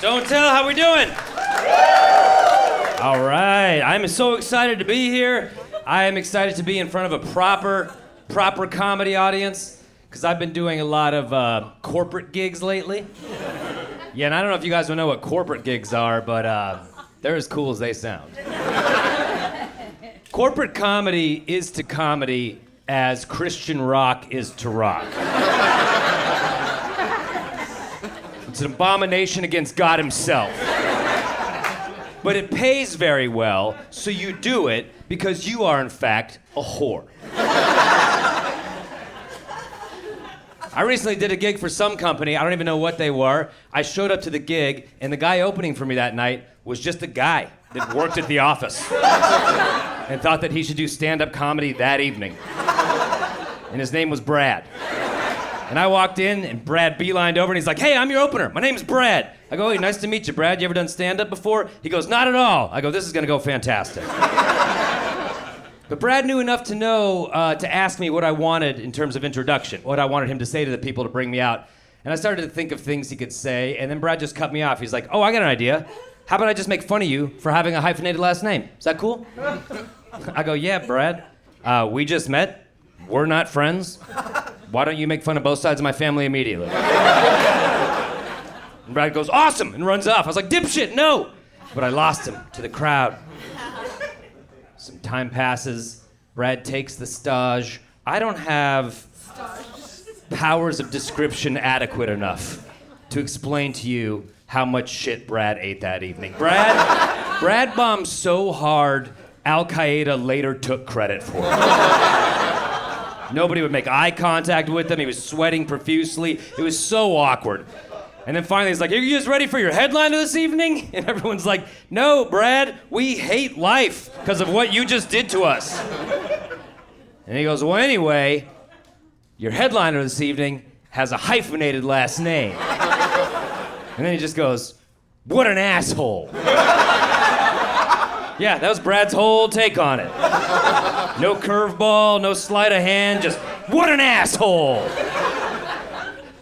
Don't tell, how we doing? All right, I'm so excited to be here. I am excited to be in front of a proper comedy audience, because I've been doing a lot of corporate gigs lately. Yeah, and I don't know if you guys will know what corporate gigs are, but they're as cool as they sound. Corporate comedy is to comedy as Christian rock is to rock. It's an abomination against God himself. But it pays very well, so you do it because you are, in fact, a whore. I recently did a gig for some company. I don't even know what they were. I showed up to the gig, and the guy opening for me that night was just a guy that worked at the office and thought that he should do stand-up comedy that evening. And his name was Brad. And I walked in, and Brad beelined over, and he's like, "Hey, I'm your opener. My name's Brad." I go, "Hey, nice to meet you, Brad. You ever done stand-up before?" He goes, "Not at all." I go, "This is gonna go fantastic." But Brad knew enough to know to ask me what I wanted in terms of introduction, what I wanted him to say to the people to bring me out. And I started to think of things he could say, and then Brad just cut me off. He's like, "Oh, I got an idea. How about I just make fun of you for having a hyphenated last name? Is that cool?" I go, "Yeah, Brad. We just met. We're not friends. Why don't you make fun of both sides of my family immediately?" And Brad goes, "Awesome," and runs off. I was like, "Dipshit, no!" But I lost him to the crowd. Some time passes. Brad takes the stage. I don't have powers of description adequate enough to explain to you how much shit Brad ate that evening. Brad bombed so hard, Al Qaeda later took credit for it. Nobody would make eye contact with him. He was sweating profusely. It was so awkward. And then finally he's like, "Are you guys ready for your headliner this evening?" And everyone's like, "No, Brad, we hate life because of what you just did to us." And he goes, "Well, anyway, your headliner this evening has a hyphenated last name." And then he just goes, "What an asshole." Yeah, that was Brad's whole take on it. No curveball, no sleight of hand, just, "What an asshole."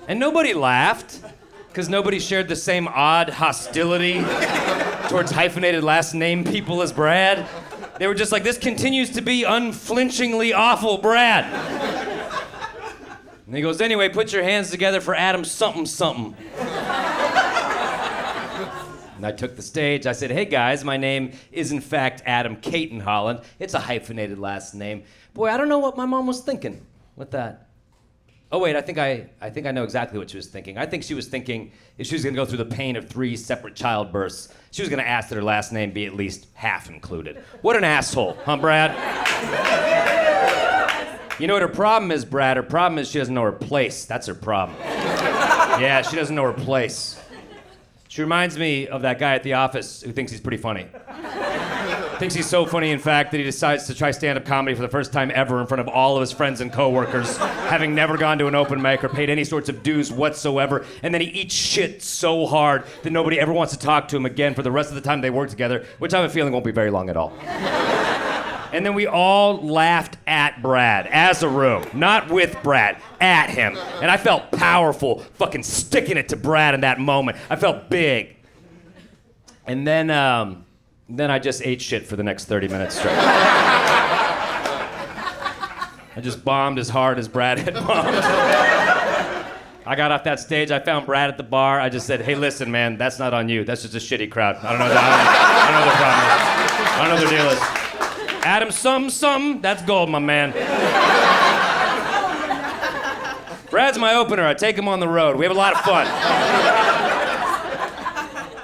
And nobody laughed, because nobody shared the same odd hostility towards hyphenated last name people as Brad. They were just like, "This continues to be unflinchingly awful, Brad." And he goes, "Anyway, put your hands together for Adam something something." And I took the stage. I said, "Hey guys, my name is in fact Adam Cayton-Holland. It's a hyphenated last name. Boy, I don't know what my mom was thinking with that." Oh wait, I think I know exactly what she was thinking. I think she was thinking if she was gonna go through the pain of 3 separate childbirths, she was gonna ask that her last name be at least half included. What an asshole, huh, Brad? You know what her problem is, Brad? Her problem is she doesn't know her place. That's her problem. Yeah, she doesn't know her place. She reminds me of that guy at the office who thinks he's pretty funny. Thinks he's so funny, in fact, that he decides to try stand-up comedy for the first time ever in front of all of his friends and coworkers, having never gone to an open mic or paid any sorts of dues whatsoever. And then he eats shit so hard that nobody ever wants to talk to him again for the rest of the time they work together, which I have a feeling won't be very long at all. And then we all laughed at Brad, as a room. Not with Brad, at him. And I felt powerful, fucking sticking it to Brad in that moment. I felt big. And then I just ate shit for the next 30 minutes straight. I just bombed as hard as Brad had bombed. I got off that stage, I found Brad at the bar. I just said, "Hey, listen, man, that's not on you. That's just a shitty crowd. I don't know what the problem is. I don't know what their deal is. Adam something, that's gold, my man." Brad's my opener. I take him on the road. We have a lot of fun.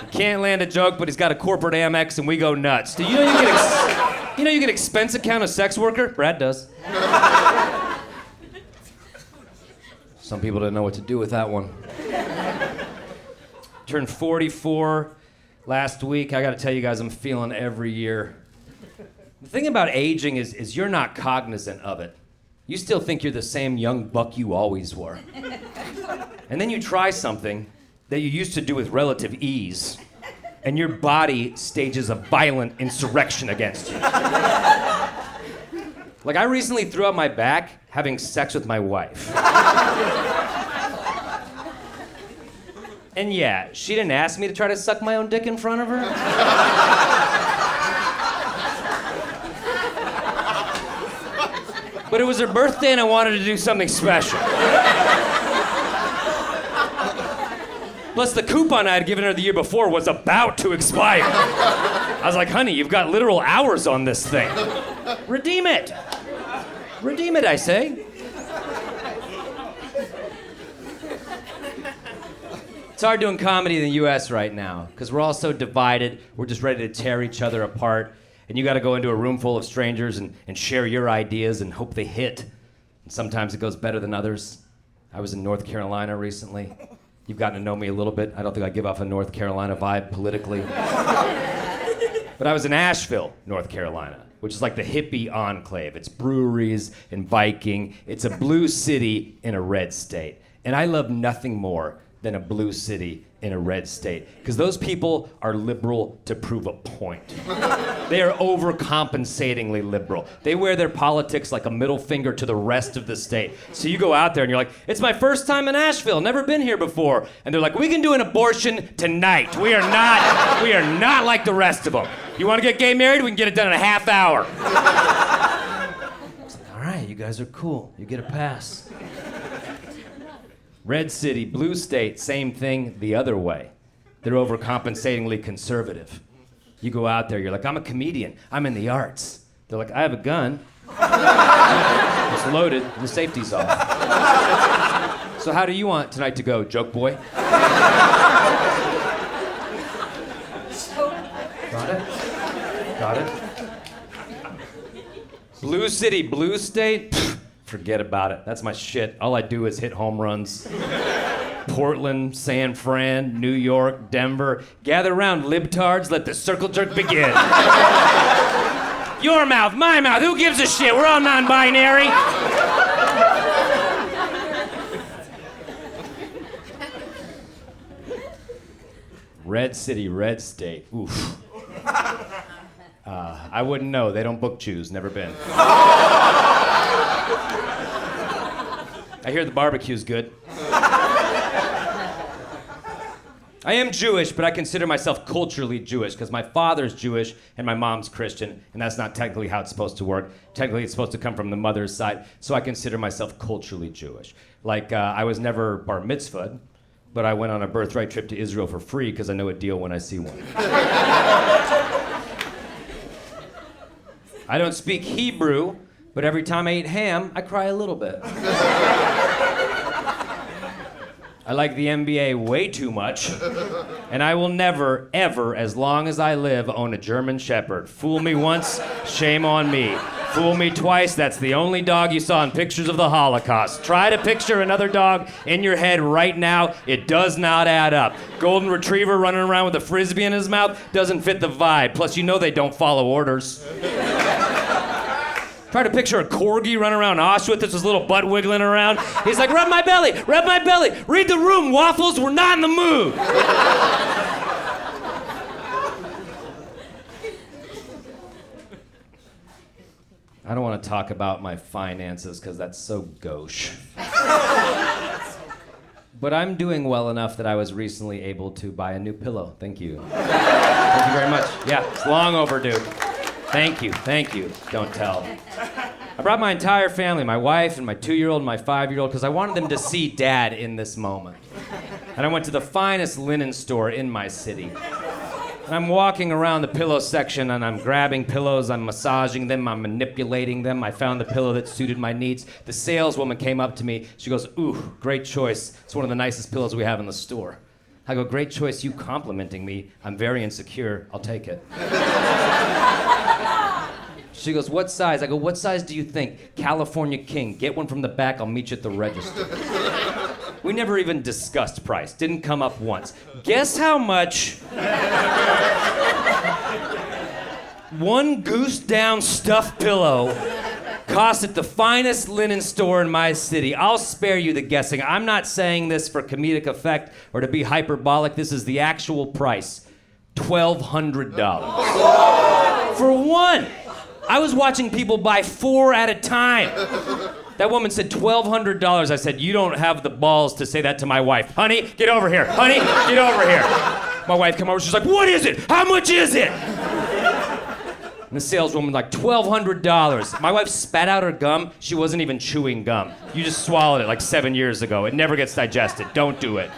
He can't land a joke, but he's got a corporate Amex, and we go nuts. Do you know you get expense account a sex worker? Brad does. Some people didn't know what to do with that one. Turned 44 last week. I got to tell you guys, I'm feeling every year. The thing about aging is you're not cognizant of it. You still think you're the same young buck you always were. And then you try something that you used to do with relative ease, and your body stages a violent insurrection against you. Like, I recently threw out my back having sex with my wife. And yeah, she didn't ask me to try to suck my own dick in front of her. But it was her birthday and I wanted to do something special. Plus, the coupon I had given her the year before was about to expire. I was like, honey, you've got literal hours on this thing. Redeem it. Redeem it, I say. It's hard doing comedy in the US right now because we're all so divided. We're just ready to tear each other apart. And you got to go into a room full of strangers and share your ideas and hope they hit. And sometimes it goes better than others. I was in North Carolina recently. You've gotten to know me a little bit. I don't think I give off a North Carolina vibe politically. But I was in Asheville, North Carolina, which is like the hippie enclave. It's breweries and biking. It's a blue city in a red state. And I love nothing more than a blue city in a red state. Because those people are liberal to prove a point. They are overcompensatingly liberal. They wear their politics like a middle finger to the rest of the state. So you go out there and you're like, it's my first time in Asheville, never been here before. And they're like, we can do an abortion tonight. We are not like the rest of them. You want to get gay married? We can get it done in a half hour. It's like, all right, you guys are cool. You get a pass. Red city, blue state, same thing the other way. They're overcompensatingly conservative. You go out there, you're like, I'm a comedian, I'm in the arts. They're like, I have a gun. It's loaded, the safety's off. So how do you want tonight to go, joke boy? Got it? Blue city, blue state? Forget about it. That's my shit. All I do is hit home runs. Portland, San Fran, New York, Denver. Gather around, libtards. Let the circle jerk begin. Your mouth, my mouth. Who gives a shit? We're all non-binary. Red city, red state. Oof. I wouldn't know. They don't book Jews. Never been. I hear the barbecue's good. I am Jewish, but I consider myself culturally Jewish because my father's Jewish and my mom's Christian, and that's not technically how it's supposed to work. Technically, it's supposed to come from the mother's side, so I consider myself culturally Jewish. Like, I was never bar mitzvahed, but I went on a birthright trip to Israel for free because I know a deal when I see one. I don't speak Hebrew, but every time I eat ham, I cry a little bit. I like the NBA way too much, and I will never, ever, as long as I live, own a German Shepherd. Fool me once, shame on me. Fool me twice, that's the only dog you saw in pictures of the Holocaust. Try to picture another dog in your head right now. It does not add up. Golden Retriever running around with a Frisbee in his mouth doesn't fit the vibe. Plus, you know they don't follow orders. Try to picture a corgi running around Auschwitz with his little butt wiggling around. He's like, rub my belly, read the room, Waffles, we're not in the mood. I don't want to talk about my finances because that's so gauche. But I'm doing well enough that I was recently able to buy a new pillow. Thank you. Thank you very much. Yeah, it's long overdue. Thank you. Don't tell. I brought my entire family, my wife and my 2-year-old and my 5-year-old, because I wanted them to see Dad in this moment. And I went to the finest linen store in my city. And I'm walking around the pillow section and I'm grabbing pillows, I'm massaging them, I'm manipulating them. I found the pillow that suited my needs. The saleswoman came up to me. She goes, ooh, great choice. It's one of the nicest pillows we have in the store. I go, great choice, you complimenting me. I'm very insecure. I'll take it. She goes, what size? I go, what size do you think? California King. Get one from the back. I'll meet you at the register. We never even discussed price. Didn't come up once. Guess how much one goose down stuffed pillow costs at the finest linen store in my city? I'll spare you the guessing. I'm not saying this for comedic effect or to be hyperbolic. This is the actual price. $1,200. For one. I was watching people buy 4 at a time. That woman said $1,200. I said, you don't have the balls to say that to my wife. Honey, get over here. Honey, get over here. My wife came over, she's like, what is it? How much is it? And the saleswoman like, $1,200. My wife spat out her gum. She wasn't even chewing gum. You just swallowed it like 7 years ago. It never gets digested. Don't do it.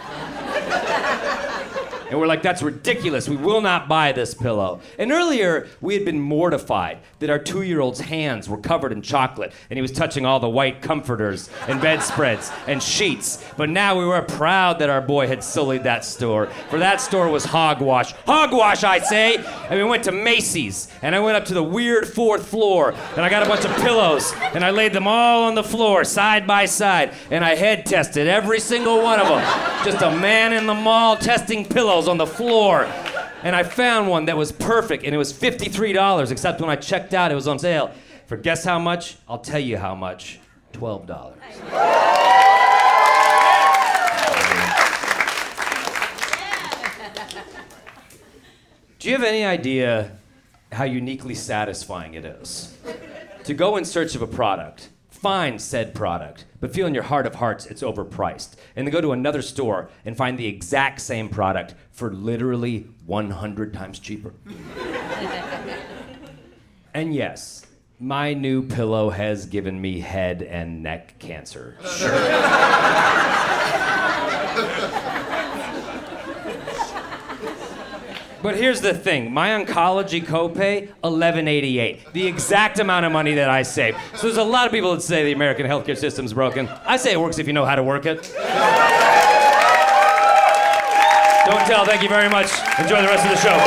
And we're like, that's ridiculous. We will not buy this pillow. And earlier, we had been mortified that our 2-year-old's hands were covered in chocolate and he was touching all the white comforters and bedspreads and sheets. But now we were proud that our boy had sullied that store. For that store was hogwash. Hogwash, I say! And we went to Macy's and I went up to the weird 4th floor and I got a bunch of pillows and I laid them all on the floor side by side and I head tested every single one of them. Just a man in the mall testing pillows on the floor. And I found one that was perfect, and it was $53, except when I checked out, it was on sale. For guess how much? I'll tell you how much. $12. Do you have any idea how uniquely satisfying it is to go in search of a product, find said product, but feel in your heart of hearts it's overpriced, and then go to another store and find the exact same product for literally 100 times cheaper? And yes, my new pillow has given me head and neck cancer. Sure. But here's the thing, my oncology copay, $11.88, the exact amount of money that I save. So there's a lot of people that say the American healthcare system's broken. I say it works if you know how to work it. Don't tell, thank you very much. Enjoy the rest of the show.